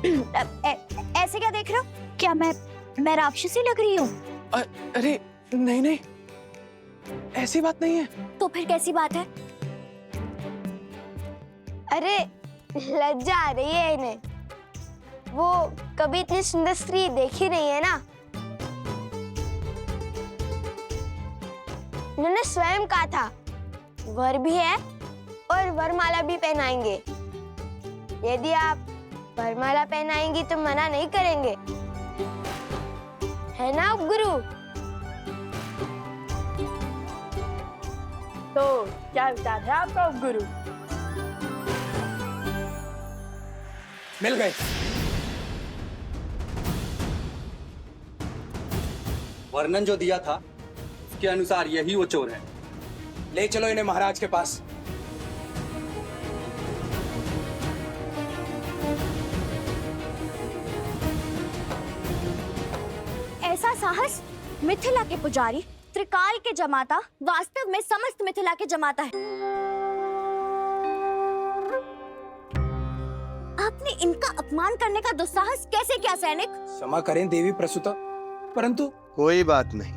ऐसे क्या देख रहे हो? क्या मैं राक्षसी लग रही हूँ? अरे नहीं नहीं, ऐसी बात नहीं है। तो फिर कैसी बात है? अरे लज्जा आ रही है इन्हें, वो कभी इतनी सुंदर स्त्री देखी नहीं है ना। उन्होंने स्वयं कहा था वर भी है और वरमाला भी पहनाएंगे। यदि आप वरमाला पहनाएंगी तो मना नहीं करेंगे, है ना उपगुरु? तो क्या विचार है आपका उपगुरु? मिल गए। वर्णन जो दिया था उसके अनुसार यही वो चोर है। ले चलो इन्हें महाराज के पास। ऐसा साहस मिथिला के पुजारी त्रिकाल के जमाता वास्तव में समस्त मिथिला के जमाता है। आपने इनका अपमान करने का दुस्साहस कैसे किया सैनिक? क्षमा करें देवी प्रसूता, परंतु कोई बात नहीं।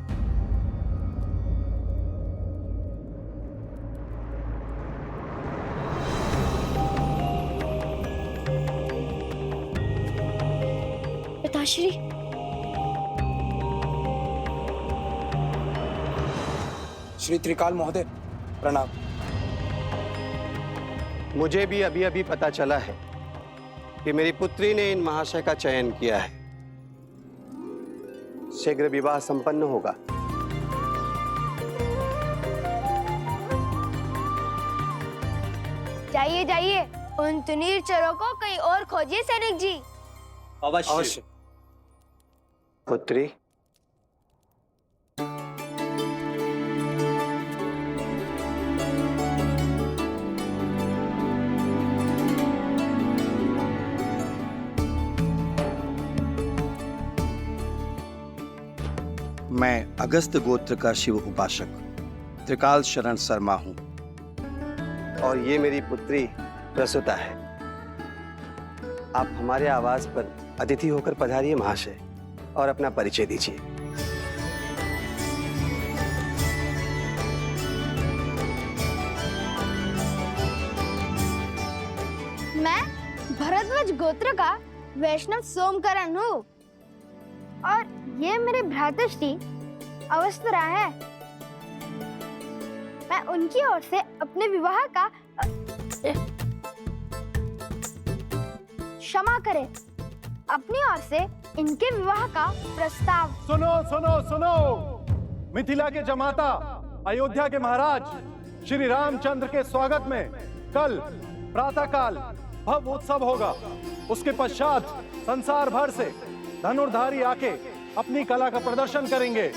पिताश्री, श्री त्रिकाल महोदय प्रणाम। मुझे भी अभी अभी पता चला है कि मेरी पुत्री ने इन महाशय का चयन किया है। शीघ्र विवाह संपन्न होगा। जाइए जाइए, उन तुनीर चोरों को कहीं और खोजिए सैनिक जी। अवश्य। अवश्य। पुत्री, मैं अगस्त गोत्र का शिव उपासक त्रिकाल शरण शर्मा हूं। और ये मेरी पुत्री प्रसूता है। आप हमारे आवास पर अतिथि होकर पधारिए महाशय, और अपना परिचय दीजिए। मैं भरद्वाज गोत्र का वैष्णव सोमकरण हूँ, और ये मेरे भ्रातृश्री अवस्त्रा है। मैं उनकी ओर से अपने विवाह का क्षमा करें, अपनी ओर से इनके विवाह का प्रस्ताव। सुनो सुनो सुनो, मिथिला के जमाता अयोध्या के महाराज श्री रामचंद्र के स्वागत में कल प्रातःकाल भव्य उत्सव होगा। उसके पश्चात संसार भर से धनुर्धारी आके अपनी कला का प्रदर्शन करेंगे।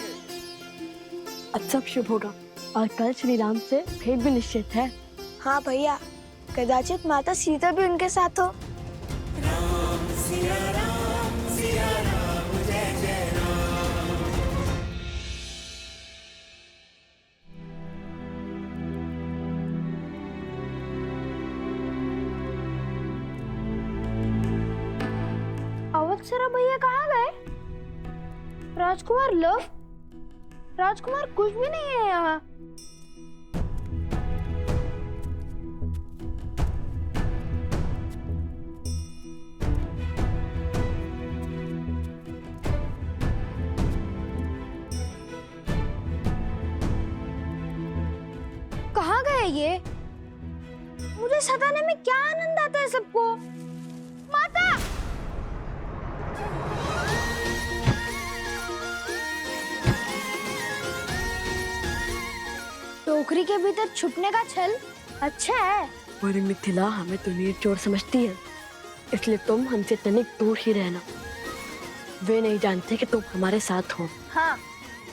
अब सब शुभ होगा, और कल श्री राम से भेंट भी निश्चित है। हाँ भैया, कदाचित माता सीता भी उनके साथ हो। अवत्सरा भैया कहाँ गए? राजकुमार लव? राजकुमार कुछ भी नहीं है यहाँ। कहाँ गए ये? मुझे सताने में क्या आनंद आता है सबको। माता! टोकरी के भीतर छुपने का छल अच्छा है। और मिथिला हमें तुनीर चोर समझती है, इसलिए तुम हमसे तनिक दूर ही रहना। वे नहीं जानते कि तुम हमारे साथ हो। हाँ,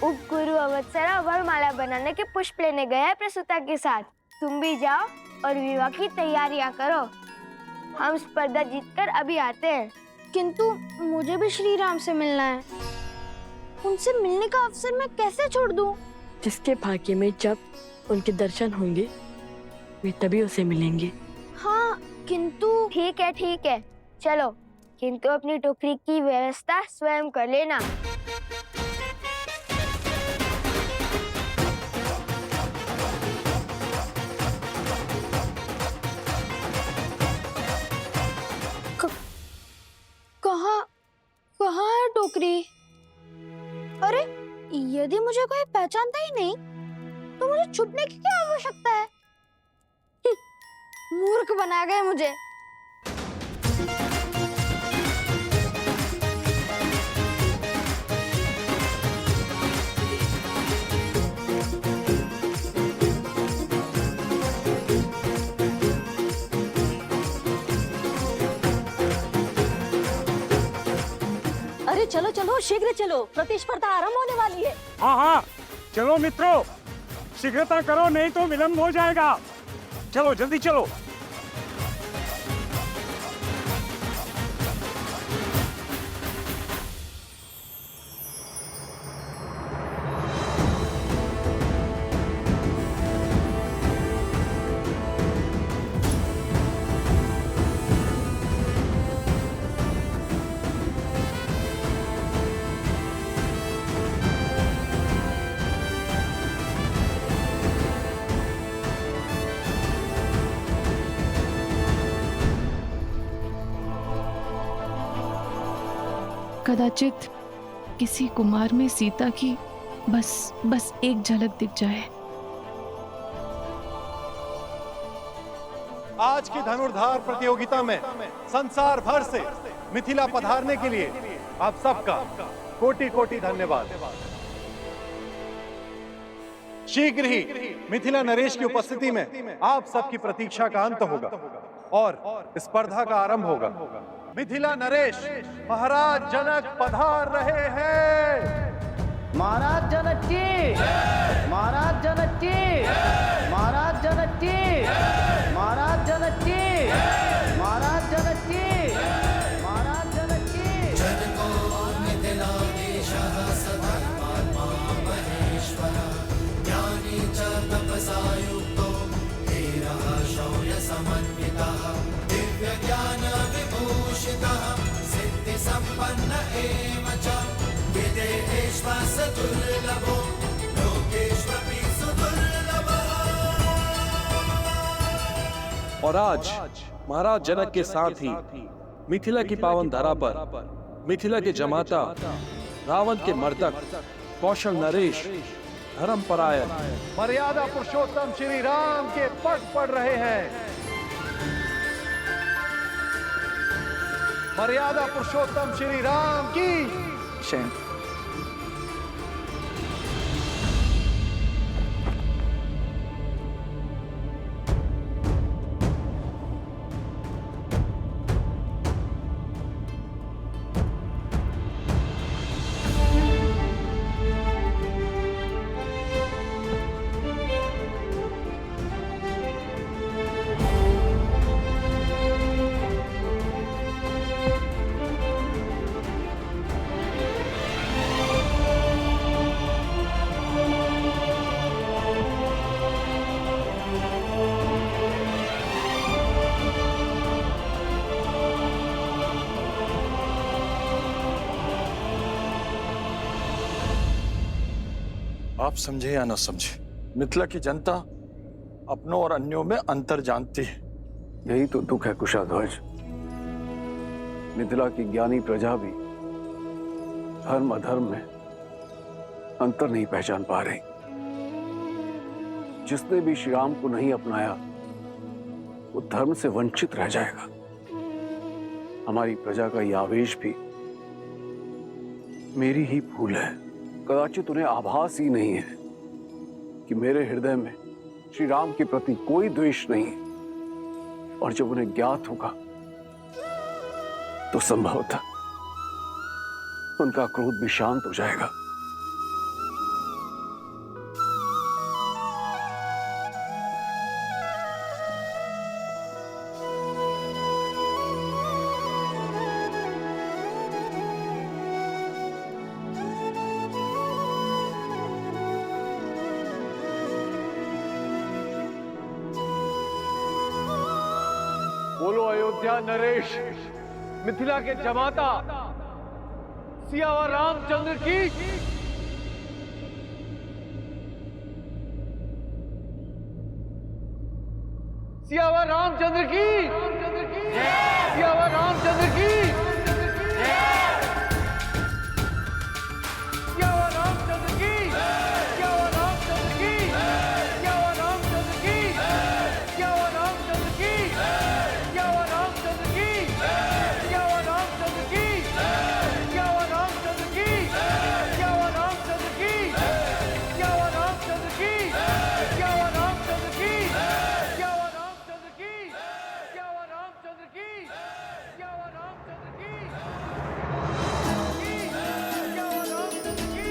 उपगुरु अवत्सरा वरमाला बनाने के पुष्प लेने गए हैं प्रसूता के साथ। तुम भी जाओ और विवाह की तैयारियां करो। हम स्पर्धा जीतकर अभी आते हैं। किंतु मुझे भी श्री राम से मिलना है। उनसे मिलने का अवसर मैं कैसे छोड़ दूं? जिसके भाग्य में जब उनके दर्शन होंगे वे तभी उसे मिलेंगे। हाँ, किंतु ठीक है, चलो किंतु अपनी टोकरी की व्यवस्था स्वयं कर लेना। कहाँ है टोकरी? अरे यदि मुझे कोई पहचानता ही नहीं तो मुझे छुपने की क्या आवश्यकता है? मूर्ख बना गए मुझे। अरे चलो चलो, शीघ्र चलो, प्रतिस्पर्धा आरंभ होने वाली है। हाँ हाँ, चलो मित्रों, शीघ्रता करो नहीं तो विलंब हो जाएगा। चलो जल्दी चलो। कदाचित किसी कुमार में सीता की बस एक झलक दिख जाए। आज की धनुर्धार प्रतियोगिता में संसार भर से मिथिला पधारने के लिए आप सबका कोटि कोटि धन्यवाद। शीघ्र ही मिथिला नरेश की उपस्थिति में आप सबकी प्रतीक्षा का अंत होगा और स्पर्धा का आरंभ होगा। मिथिला नरेश महाराज जनक पधार रहे हैं। महाराज जनक जी, महाराज जनक जी, महाराज जनक जी, महाराज जनक जी, महाराज जनक जी, महाराज जनक जी। जनको मिथिलाधीशः सधर्मात्मा महेश्वरः, ज्ञानी च तपसा युक्तो धीरः शौर्यसमन्वितः, दिव्यज्ञान विभूषितः, सिद्धिसम्पन्न एव च, विदेहेष्वस दुर्लभो लोकेष्वपि सुदुर्लभः। और आज महाराज जनक के साथ ही मिथिला की पावन धरा पर मिथिला के जमाता, रावण के मर्दक कौशल नरेश, धर्मपरायण, मर्यादा पुरुषोत्तम श्री राम के पट पड़ रहे हैं। मर्यादा पुरुषोत्तम श्री राम की शयन। आप समझे या न समझे, मिथिला की जनता अपनों और अन्यों में अंतर जानती है। यही तो दुख है कुशाध्वज। मिथिला की ज्ञानी प्रजा भी धर्म अधर्म में अंतर नहीं पहचान पा रही। जिसने भी श्री राम को नहीं अपनाया वो धर्म से वंचित रह जाएगा। हमारी प्रजा का यह आवेश भी मेरी ही भूल है। कदाचित उन्हें आभास ही नहीं है कि मेरे हृदय में श्री राम के प्रति कोई द्वेष नहीं है, और जब उन्हें ज्ञात होगा तो संभवतः उनका क्रोध भी शांत हो जाएगा। बोलो अयोध्या नरेश, मिथिला के जमाता सियावर रामचंद्र की सियावर रामचंद्र की सियावर रामचंद्र की सियावर रामचंद्र की सियावर रामचंद्र की सियावर रामचंद्र की सियावर रामचंद्र की सियावर रामचंद्र की सियावर रामचंद्र की सियावर रामचंद्र की सियावर रामचंद्र की सियावर रामचंद्र की सियावर रामचंद्र की सियावर रामचंद्र की सियावर रामचंद्र की सियावर रामचंद्र की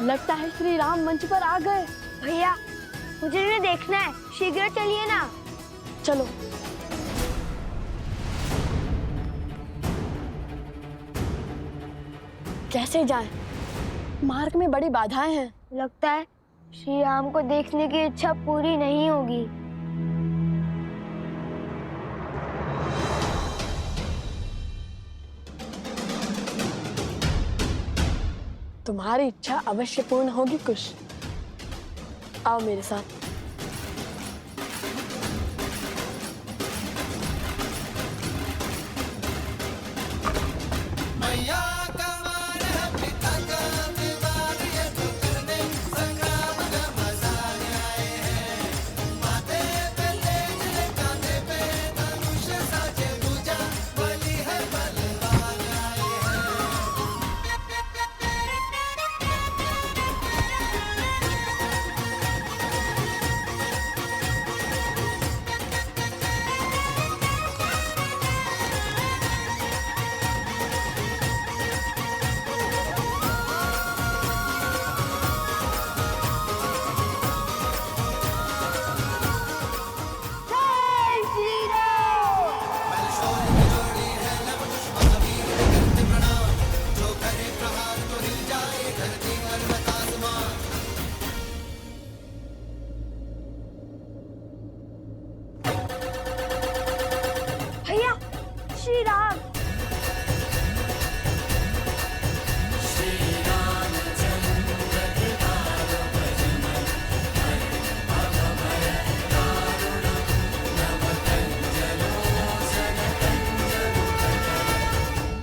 लगता है श्री राम मंच पर आ गए। भैया मुझे इन्हें देखना है, शीघ्र चलिए ना। चलो। कैसे जाएं? मार्ग में बड़ी बाधाएं हैं। लगता है श्री राम को देखने की इच्छा पूरी नहीं होगी। तुम्हारी इच्छा अवश्य पूर्ण होगी कुश। आओ मेरे साथ। श्री राम।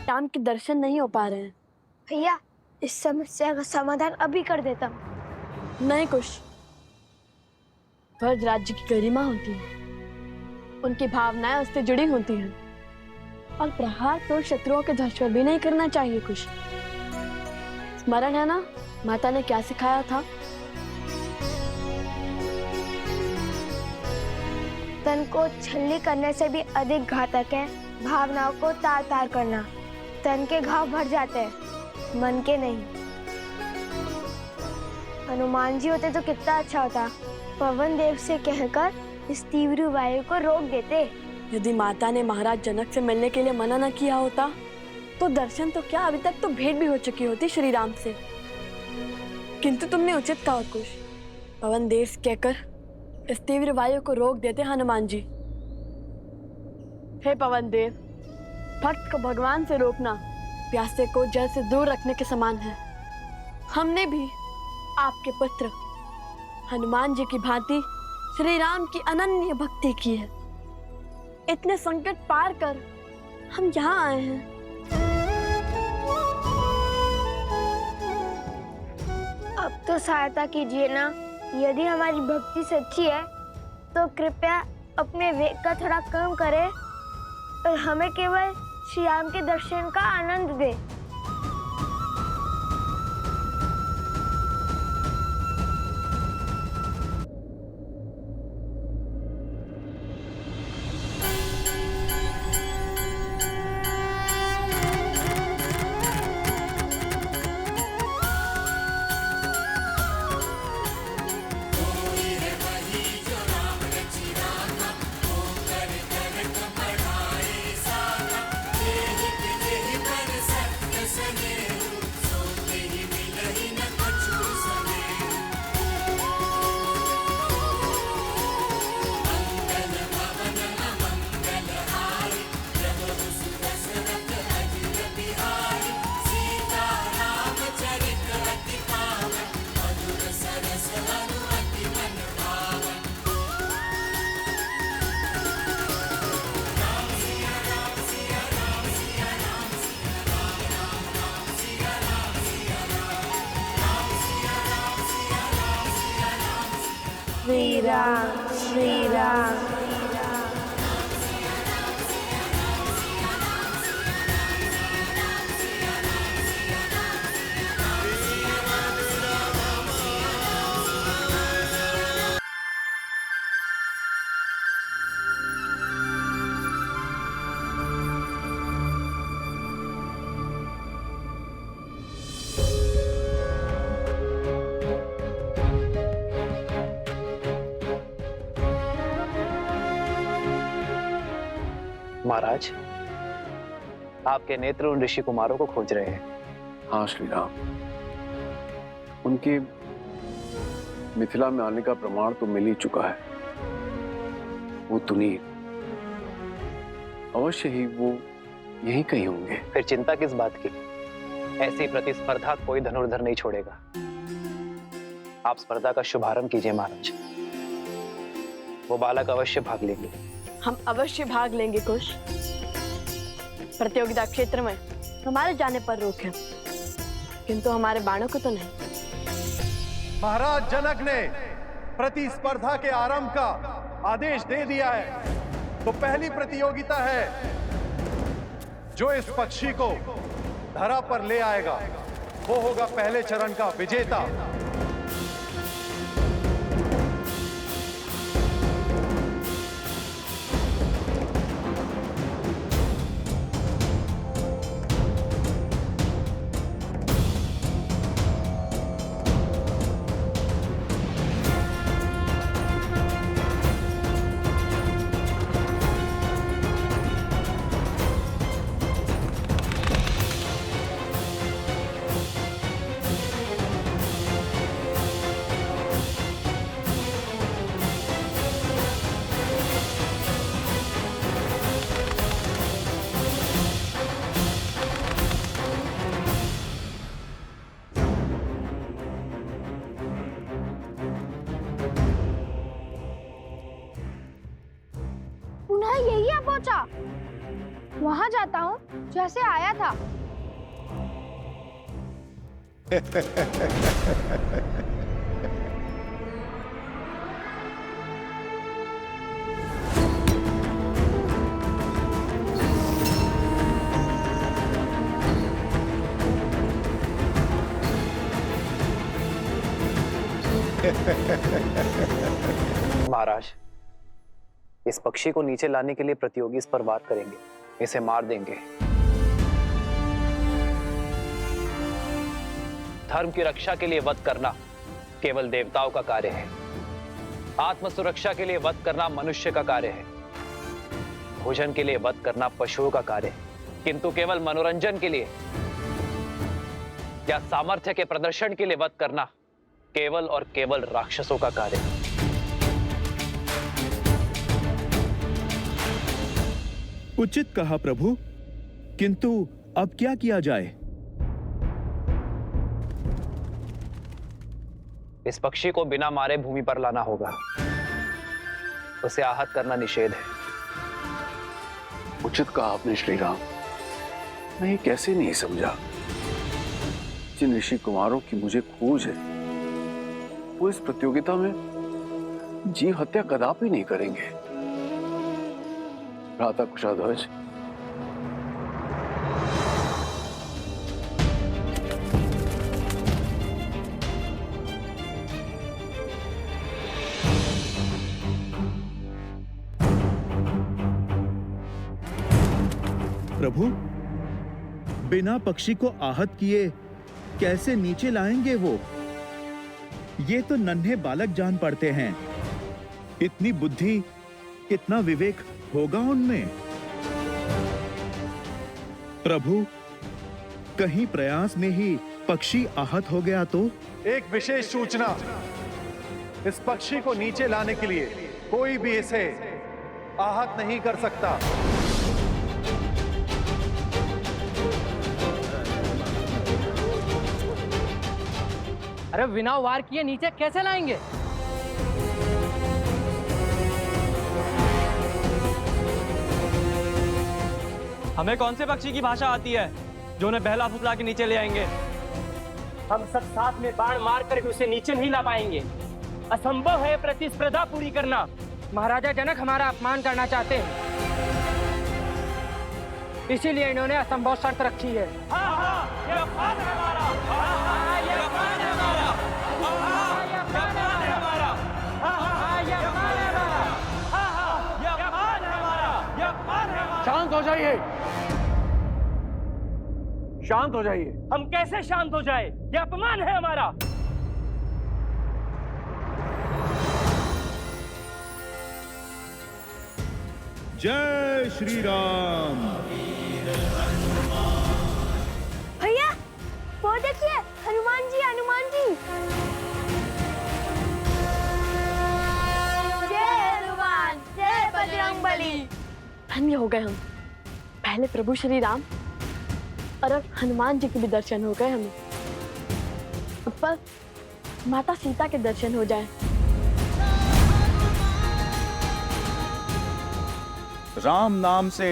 राम के दर्शन नहीं हो पा रहे हैं। भैया इस समस्या का समाधान अभी कर देता हूँ। नहीं कुश, ब्रज राज्य की गरिमा होती है, उनकी भावनाएं उससे जुड़ी होती हैं, और प्रहार तो शत्रुओं के ध्वज पर भी नहीं करना चाहिए कुश। स्मरण है ना माता ने क्या सिखाया था? तन को छल्ली करने से भी अधिक घातक है भावनाओं को तार तार करना। तन के घाव भर जाते हैं, मन के नहीं। हनुमान जी होते तो कितना अच्छा होता। पवन देव से कहकर इस तीव्र वायु को रोक देते। यदि माता ने महाराज जनक से मिलने के लिए मना न किया होता तो दर्शन तो क्या, अभी तक तो भेंट भी हो चुकी होती श्री राम से। किंतु तुमने उचित कहा कुश, पवन देव से कहकर इस तीव्र वायु को रोक देते हनुमान जी। हे पवन देव, भक्त को भगवान से रोकना प्यासे को जल से दूर रखने के समान है। हमने भी आपके पुत्र हनुमान जी की भांति श्री राम की अनन्य भक्ति की है। इतने संकट पार कर हम यहाँ आए हैं। अब तो सहायता कीजिए ना। यदि हमारी भक्ति सच्ची है तो कृपया अपने वेग का थोड़ा कम करें और हमें केवल श्री राम के दर्शन का आनंद दे। श्री राम श्री राम। महाराज, आपके नेत्र उन ऋषि कुमारों को खोज रहे हैं। हाँ श्री राम, उनके मिथिला में आने का प्रमाण तो मिल ही चुका है। वो तुनीर, अवश्य ही वो यहीं कहीं होंगे। फिर चिंता किस बात की? ऐसी प्रतिस्पर्धा कोई धनुर्धर नहीं छोड़ेगा। आप स्पर्धा का शुभारंभ कीजिए महाराज। वो बालक अवश्य भाग लेंगे। हम अवश्य भाग लेंगे कुश। प्रतियोगिता क्षेत्र में हमारे जाने पर रोक है, किंतु हमारे बाणों को तो नहीं। महाराज जनक ने प्रतिस्पर्धा के आरंभ का आदेश दे दिया है, तो पहली प्रतियोगिता है जो इस पक्षी को धरा पर ले आएगा वो होगा पहले चरण का विजेता। पुनः यही आ पहुंचा। वहां जाता हूँ जैसे आया था। महाराज, इस पक्षी को नीचे लाने के लिए प्रतियोगी इस पर वार करेंगे, इसे मार देंगे। धर्म की रक्षा के लिए वध करना केवल देवताओं का कार्य है। आत्म सुरक्षा के लिए वध करना मनुष्य का कार्य है। भोजन के लिए वध करना पशुओं का कार्य है, किंतु केवल मनोरंजन के लिए या सामर्थ्य के प्रदर्शन के लिए वध करना केवल और केवल राक्षसों का कार्य है। उचित कहा प्रभु, किंतु अब क्या किया जाए? इस पक्षी को बिना मारे भूमि पर लाना होगा। उसे आहत करना निषेध है। उचित कहा आपने श्री राम। मैं ये कैसे नहीं समझा। जिन ऋषि कुमारों की मुझे खोज है वो इस प्रतियोगिता में जीव हत्या कदापि नहीं करेंगे। भ्राता कुशाध्वज, प्रभु, बिना पक्षी को आहत किए कैसे नीचे लाएंगे वो? ये तो नन्हे बालक जान पड़ते हैं। इतनी बुद्धि, इतना विवेक होगा उनमें? प्रभु, कहीं प्रयास में ही पक्षी आहत हो गया तो? एक विशेष सूचना, इस पक्षी को नीचे लाने के लिए कोई भी इसे आहत नहीं कर सकता। अरे बिना वार किए नीचे कैसे लाएंगे? हमें कौन से पक्षी की भाषा आती है जो उन्हें बहला फुसला के नीचे ले आएंगे? हम सब साथ में बाण मार कर भी उसे नीचे नहीं ला पाएंगे। असंभव है प्रतिस्पर्धा पूरी करना। महाराजा जनक हमारा अपमान करना चाहते हैं, इसीलिए इन्होंने असंभव शर्त रखी है। शांत हो जाइए, शांत हो जाइए। हम कैसे शांत हो जाए? ये अपमान है हमारा। जय श्री राम। भैया वो देखिए, हनुमान जी, हनुमान जी। जय हनुमान, जय बजरंगबली। धन्य हो गए हम। पहले प्रभु श्री राम और अब हनुमान जी के भी दर्शन हो गए हमें। अब बस माता सीता के दर्शन हो जाए। राम नाम से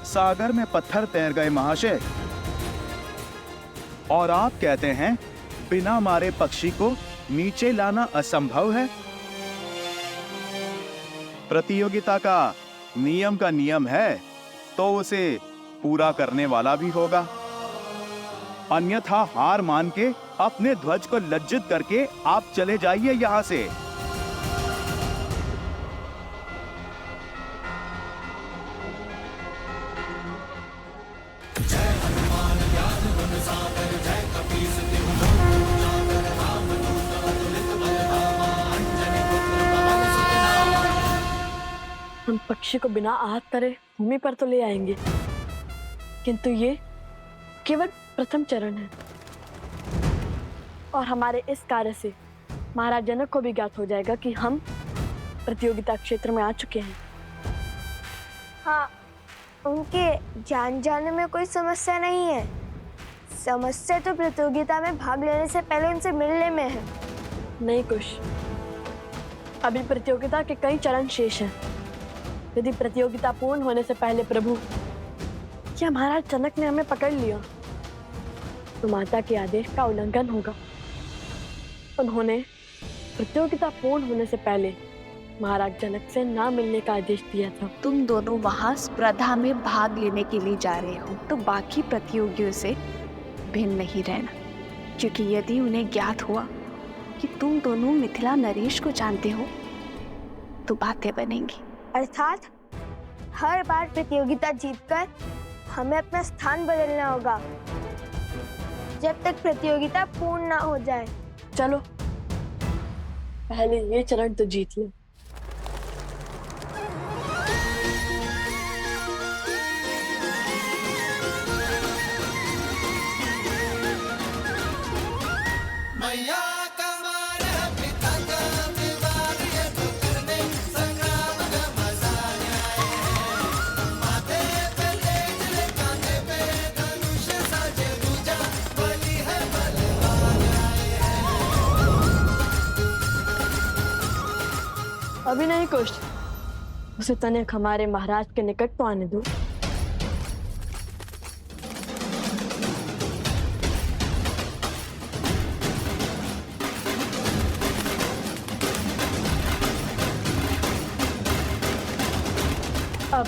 सागर में पत्थर तैर गए महाशय, और आप कहते हैं बिना मारे पक्षी को नीचे लाना असंभव है। प्रतियोगिता का नियम है तो उसे पूरा करने वाला भी होगा, अन्यथा हार मान के अपने ध्वज को लज्जित करके आप चले जाइए यहां से। हम पक्षी को बिना आहत करे भूमि पर तो ले आएंगे, किंतु ये केवल प्रथम चरण है और हमारे इस कार्य से महाराज जनक को भी ज्ञात हो जाएगा कि हम प्रतियोगिता क्षेत्र में आ चुके हैं। हाँ, उनके जान जाने में कोई समस्या नहीं है। समस्या तो प्रतियोगिता में भाग लेने से पहले उनसे मिलने में है। नहीं कुश, अभी प्रतियोगिता के कई चरण शेष हैं। यदि प्रतियोगिता पूर्ण होने से पहले प्रभु या महाराज जनक ने हमें पकड़ लिया तो माता के आदेश का उल्लंघन होगा। उन्होंने प्रतियोगिता पूर्ण होने से पहले महाराज जनक से ना मिलने का आदेश दिया था। तुम दोनों वहां स्पर्धा में भाग लेने के लिए जा रहे हो तो बाकी प्रतियोगियों से भिन्न नहीं रहना, क्योंकि यदि उन्हें ज्ञात हुआ कि तुम दोनों मिथिला नरेश को जानते हो तो बातें बनेंगी। अर्थात हर बार प्रतियोगिता जीतकर हमें अपना स्थान बदलना होगा जब तक प्रतियोगिता पूर्ण ना हो जाए। चलो पहले ये चरण तो जीत ले। अभी नहीं कुछ, उसे तनिक हमारे महाराज के निकट तो आने दो। अब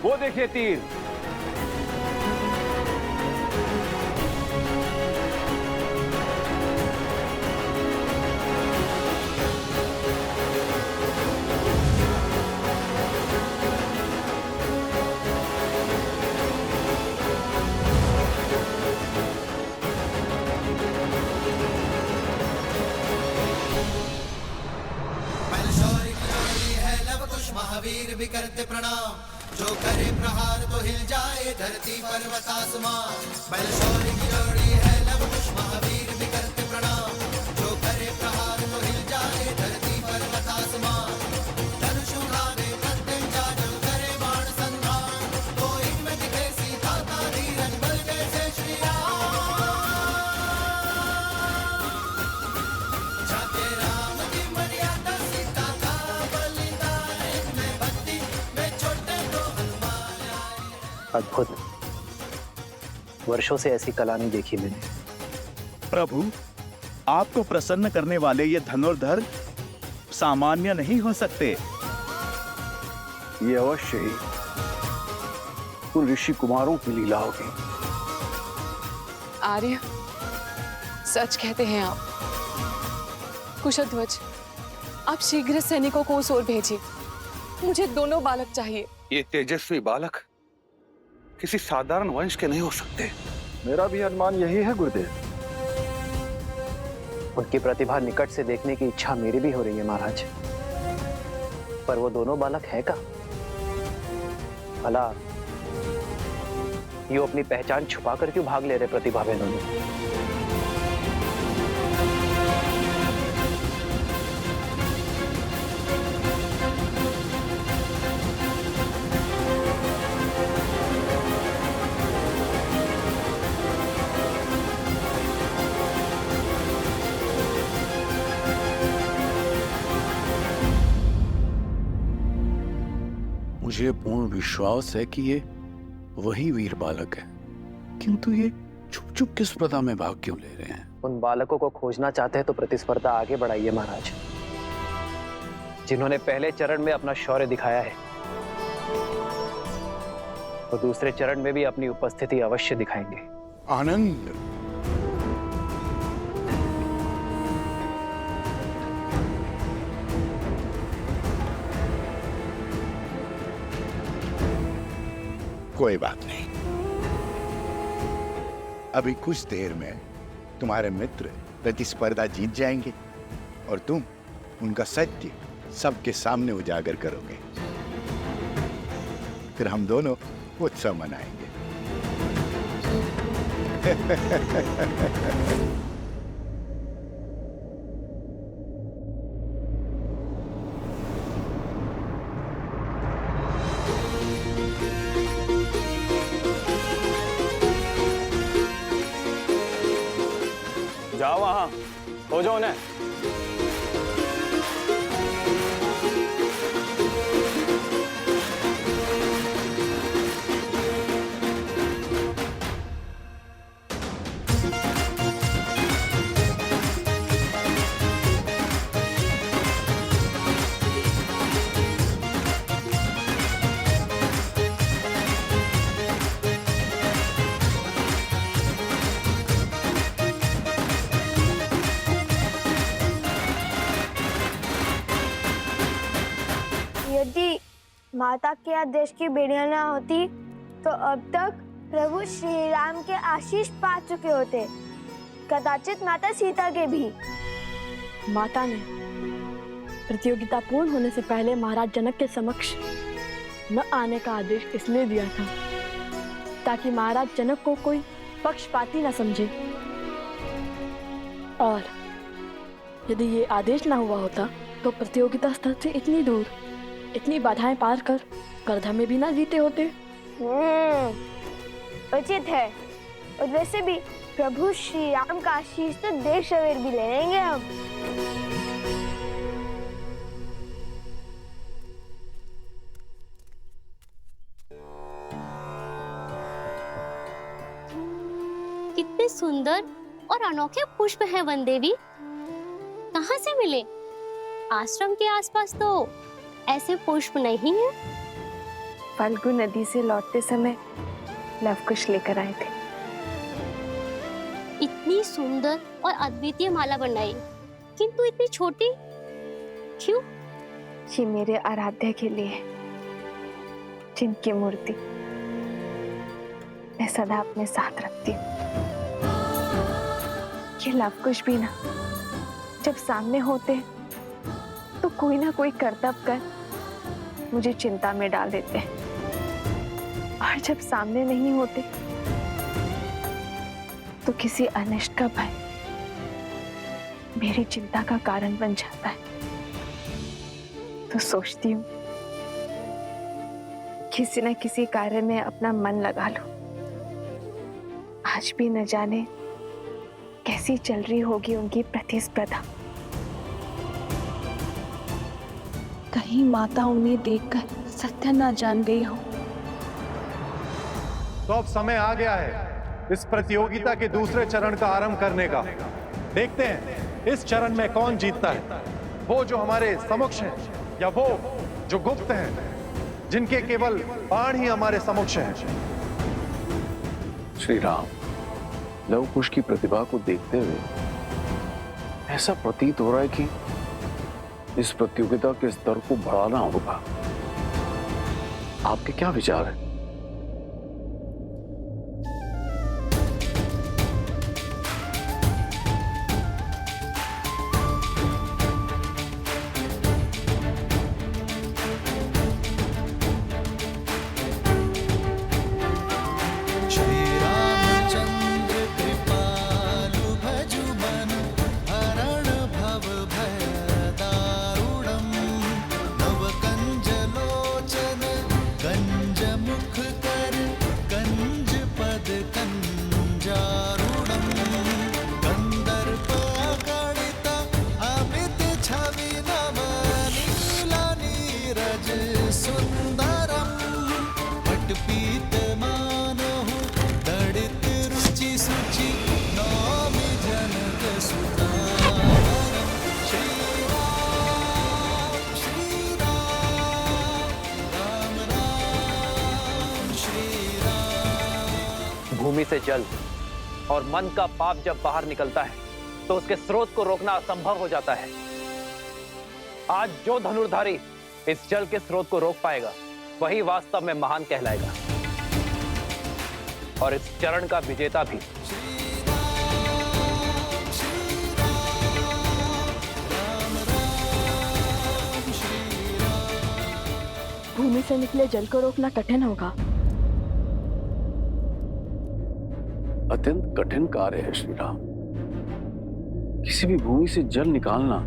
वो देखिए तीर। महावीर भी करते प्रणाम, जो करे प्रहार तो हिल जाए धरती पर्वत आसमान। बलशौरी की जोड़ी है लव कुश महावीर भी करते प्रणाम, जो करे प्रहार तो हिल जाए धरती पर्वत आसमान। धनुष उठावे प्रत्यंचा जो करे बाण संधान, तो इनमें दिखे सीता का धीरज बल जैसे श्री राम। जाते राम की मर्यादा अद्भुत। वर्षों से ऐसी कला नहीं देखी मैंने। प्रभु, आपको प्रसन्न करने वाले ये धनुर्धर सामान्य नहीं हो सकते। ये अवश्य ही उन ऋषि कुमारों की लीला होगी। आर्य, सच कहते हैं आप। कुशध्वज, आप शीघ्र सैनिकों को उस ओर भेजिए। मुझे दोनों बालक चाहिए। ये तेजस्वी बालक किसी साधारण वंश के नहीं हो सकते। मेरा भी अनुमान यही है गुरुदेव। उनकी प्रतिभा निकट से देखने की इच्छा मेरी भी हो रही है महाराज, पर वो दोनों बालक है का? भला ये अपनी पहचान छुपाकर क्यों भाग ले रहे प्रतिभा बहनों में? मुझे पूर्ण विश्वास है कि ये वही वीर बालक है, किंतु ये छुप छुप किस स्पर्धा में भाग क्यों ले रहे हैं? उन बालकों को खोजना चाहते हैं तो प्रतिस्पर्धा आगे बढ़ाइए महाराज। जिन्होंने पहले चरण में अपना शौर्य दिखाया है, वो दूसरे चरण में भी अपनी उपस्थिति अवश्य दिखाएंगे। आनंद, कोई बात नहीं। अभी कुछ देर में तुम्हारे मित्र प्रतिस्पर्धा जीत जाएंगे और तुम उनका सत्य सबके सामने उजागर करोगे। फिर हम दोनों उत्सव मनाएंगे। जाओ वहां, खोजो उन्हें। यदि माता के आदेश की बेड़ियां ना होती तो अब तक प्रभु श्री राम के आशीष पा चुके होते, कदाचित माता सीता के भी। माता ने प्रतियोगिता पूर्ण होने से पहले महाराज जनक के समक्ष न आने का आदेश इसलिए दिया था ताकि महाराज जनक को कोई पक्षपाती न समझे। और यदि ये आदेश ना हुआ होता तो प्रतियोगिता स्थल से इतनी दूर, इतनी बाधाएं पार कर स्पर्धा में भी ना जीते होते। उचित है। और वैसे भी प्रभु श्री राम का आशीष तो देर सवेर भी ले लेंगे हम। कितने सुंदर और अनोखे पुष्प हैं वन देवी। कहाँ से मिले? आश्रम के आसपास तो ऐसे पुष्प नहीं है। फाल्गु नदी से लौटते समय लवकुश लेकर आए थे। इतनी सुंदर और अद्वितीय माला बनाई, किंतु इतनी छोटी क्यों? ये मेरे आराध्य के लिए, जिनकी मूर्ति मैं सदा अपने साथ रखती हूँ। ये लवकुश भी ना जब सामने होते तो कोई ना कोई करतब कर मुझे चिंता में डाल देते हैं, और जब सामने नहीं होते तो किसी अनिष्ट का भय मेरी चिंता का कारण बन जाता है। तो सोचती हूँ किसी न किसी कार्य में अपना मन लगा लूं। आज भी न जाने कैसी चल रही होगी उनकी प्रतिस्पर्धा। कहीं माता उन्हें देखकर सत्य न जान गई हो। तो अब समय आ गया है इस प्रतियोगिता के दूसरे चरण का आरंभ करने का। देखते हैं इस चरण में कौन जीतता है, वो जो हमारे समक्ष हैं या वो जो गुप्त हैं, जिनके केवल बाण ही हमारे समक्ष हैं। श्री राम, लव कुश की प्रतिभा को देखते हुए ऐसा प्रतीत हो रहा है कि इस प्रतियोगिता के स्तर को बढ़ाना होगा। आपके क्या विचार हैं? भूमि से जल और मन का पाप जब बाहर निकलता है तो उसके स्रोत को रोकना असंभव हो जाता है। आज जो धनुर्धारी इस जल के स्रोत को रोक पाएगा वही वास्तव में महान कहलाएगा और इस चरण का विजेता भी। भूमि से निकले जल को रोकना कठिन होगा। अत्यंत कठिन कार्य है श्री राम। किसी भी भूमि से जल निकालना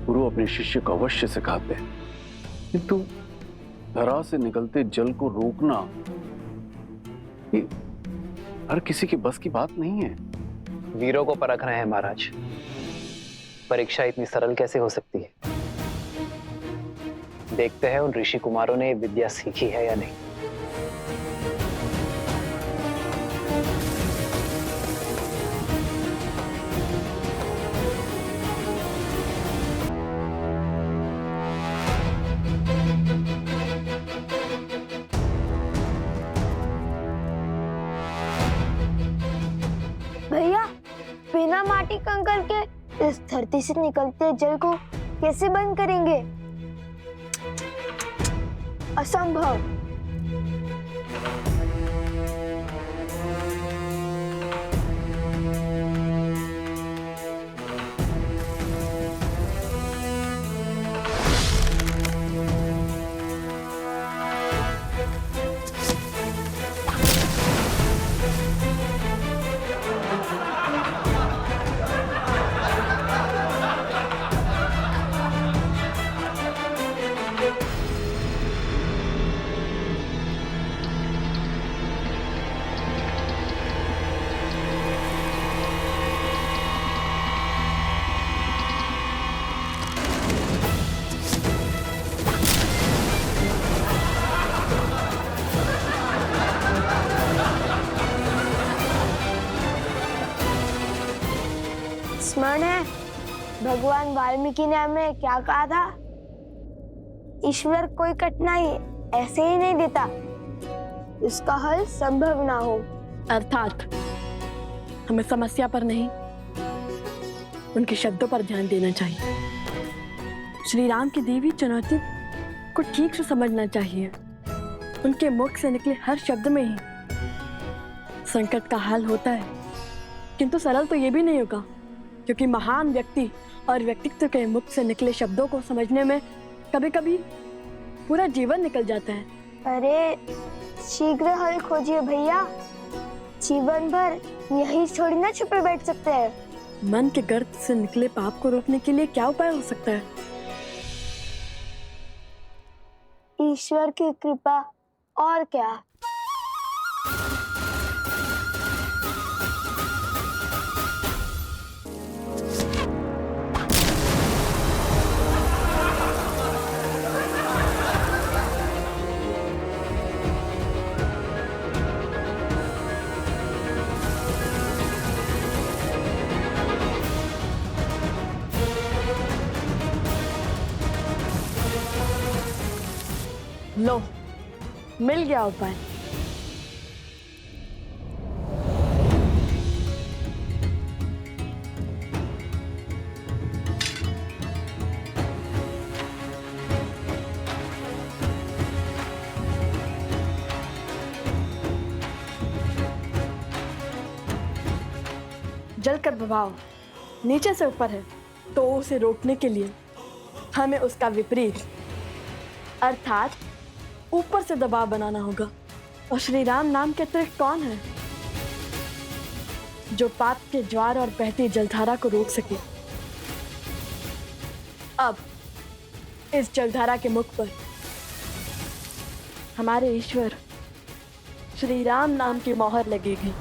गुरु अपने शिष्य को अवश्य सिखाते हैं, किंतु धरा से निकलते जल को रोकना ये हर किसी के बस की बात नहीं है। वीरों को परख रहे हैं महाराज। परीक्षा इतनी सरल कैसे हो सकती है? देखते हैं उन ऋषि कुमारों ने विद्या सीखी है या नहीं। भैया, बिना माटी कंकड़ के इस धरती से निकलते जल को कैसे बंद करेंगे? असंभव। स्मरण है भगवान वाल्मीकि ने हमें क्या कहा था? ईश्वर कोई कठिनाई ऐसे ही नहीं देता इसका हल संभव ना हो। अर्थात हमें समस्या पर नहीं, उनके शब्दों पर ध्यान देना चाहिए। श्री राम की दी हुई चुनौती को ठीक से समझना चाहिए। उनके मुख से निकले हर शब्द में ही संकट का हल होता है, किंतु सरल तो ये भी नहीं होगा, क्योंकि महान व्यक्ति और व्यक्तित्व के मुख से निकले शब्दों को समझने में कभी कभी पूरा जीवन निकल जाता है। अरे शीघ्र हल खोजिए भैया, जीवन भर यही थोड़ी ना छुपे बैठ सकते हैं। मन के गर्त से निकले पाप को रोकने के लिए क्या उपाय हो सकता है? ईश्वर की कृपा, और क्या। लो, मिल गया उपाय। जल का प्रभाव नीचे से ऊपर है, तो उसे रोकने के लिए हमें उसका विपरीत अर्थात ऊपर से दबाव बनाना होगा। और श्री राम नाम के अतिरिक्त कौन है जो पाप के ज्वार और बहती जलधारा को रोक सके? अब इस जलधारा के मुख पर हमारे ईश्वर श्री राम नाम की मोहर लगेगी।